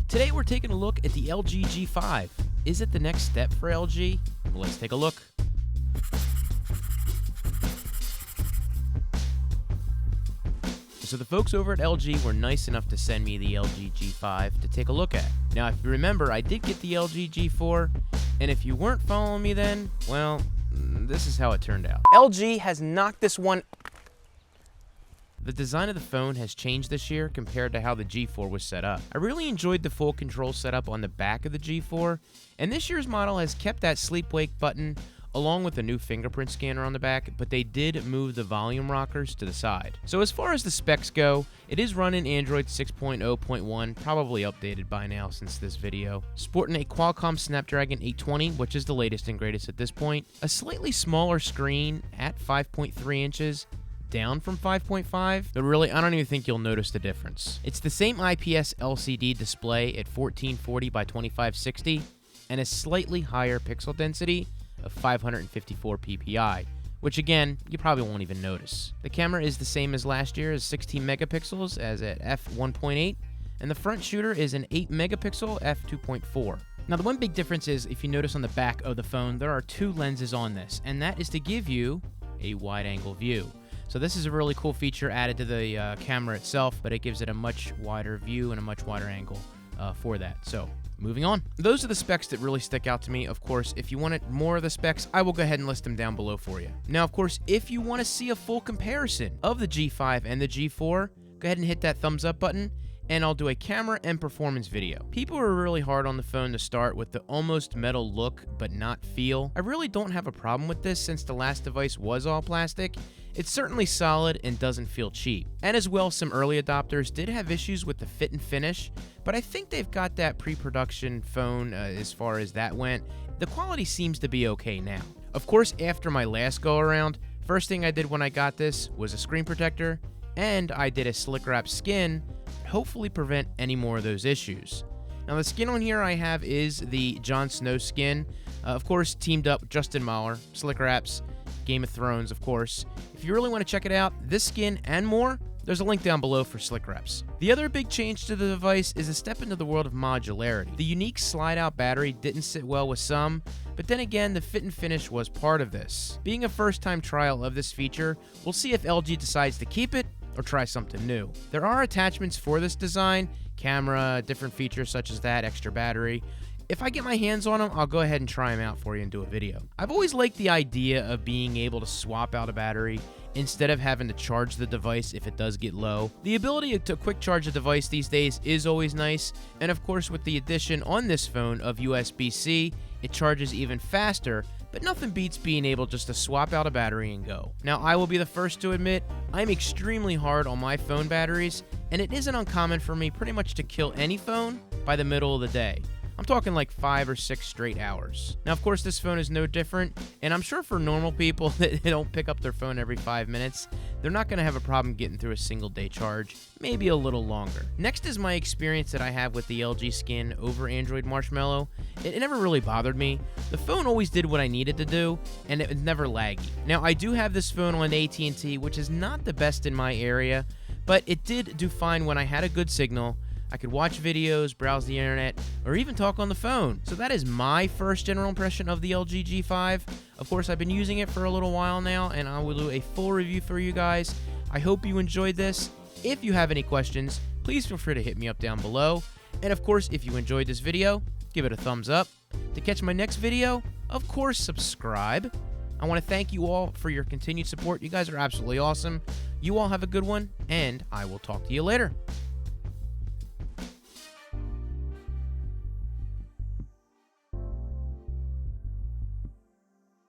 Today we're taking a look at the LG G5. Is it the next step for LG? Well, let's take a look. So the folks over at LG were nice enough to send me the LG G5 to take a look at. Now, if you remember, I did get the LG G4, and if you weren't following me then, well, this is how it turned out. LG has knocked this one. The design of the phone has changed this year compared to how the G4 was set up. I really enjoyed the full control setup on the back of the G4, and this year's model has kept that sleep-wake button along with a new fingerprint scanner on the back, but they did move the volume rockers to the side. So as far as the specs go, it is running Android 6.0.1, probably updated by now since this video. Sporting a Qualcomm Snapdragon 820, which is the latest and greatest at this point. A slightly smaller screen at 5.3 inches, down from 5.5, but really I don't even think you'll notice the difference. It's the same IPS LCD display at 1440 by 2560 and a slightly higher pixel density of 554 ppi, which again, you probably won't even notice. The camera is the same as last year, as 16 megapixels as at f1.8, and the front shooter is an 8 megapixel f2.4. Now the one big difference is, if you notice on the back of the phone, there are two lenses on this, and that is to give you a wide angle view. So this is a really cool feature added to the camera itself, but it gives it a much wider view and a much wider angle for that. So moving on. Those are the specs that really stick out to me. Of course, if you wanted more of the specs, I will go ahead and list them down below for you. Now, of course, if you want to see a full comparison of the G5 and the G4, go ahead and hit that thumbs up button, and I'll do a camera and performance video. People are really hard on the phone to start with the almost metal look but not feel. I really don't have a problem with this since the last device was all plastic. It's certainly solid and doesn't feel cheap. And as well, some early adopters did have issues with the fit and finish, but I think they've got that pre-production phone as far as that went. The quality seems to be okay now. Of course, after my last go around, first thing I did when I got this was a screen protector, and I did a slick wrap skin, hopefully prevent any more of those issues. Now the skin on here I have is the Jon Snow skin. Of course, teamed up Justin Mahler, Slick Wraps, Game of Thrones, of course. If you really want to check it out, this skin and more, there's a link down below for Slick Wraps. The other big change to the device is a step into the world of modularity. The unique slide-out battery didn't sit well with some, but then again, the fit and finish was part of this. Being a first-time trial of this feature, we'll see if LG decides to keep it or try something new. There are attachments for this design, camera, different features such as that, extra battery. If I get my hands on them, I'll go ahead and try them out for you and do a video. I've always liked the idea of being able to swap out a battery instead of having to charge the device if it does get low. The ability to quick charge a device these days is always nice, and of course with the addition on this phone of USB-C, it charges even faster, but nothing beats being able just to swap out a battery and go. Now, I will be the first to admit, I'm extremely hard on my phone batteries, and it isn't uncommon for me pretty much to kill any phone by the middle of the day. I'm talking like 5 or 6 straight hours. Now, of course, this phone is no different, and I'm sure for normal people that don't pick up their phone every 5 minutes, they're not going to have a problem getting through a single day charge, maybe a little longer. Next is my experience that I have with the LG Skin over Android Marshmallow. It never really bothered me. The phone always did what I needed to do, and it was never laggy. Now, I do have this phone on AT&T, which is not the best in my area, but it did do fine when I had a good signal. I could watch videos, browse the internet, or even talk on the phone. So that is my first general impression of the LG G5. Of course, I've been using it for a little while now, and I will do a full review for you guys. I hope you enjoyed this. If you have any questions, please feel free to hit me up down below. And of course, if you enjoyed this video, give it a thumbs up. To catch my next video, of course, subscribe. I want to thank you all for your continued support. You guys are absolutely awesome. You all have a good one, and I will talk to you later.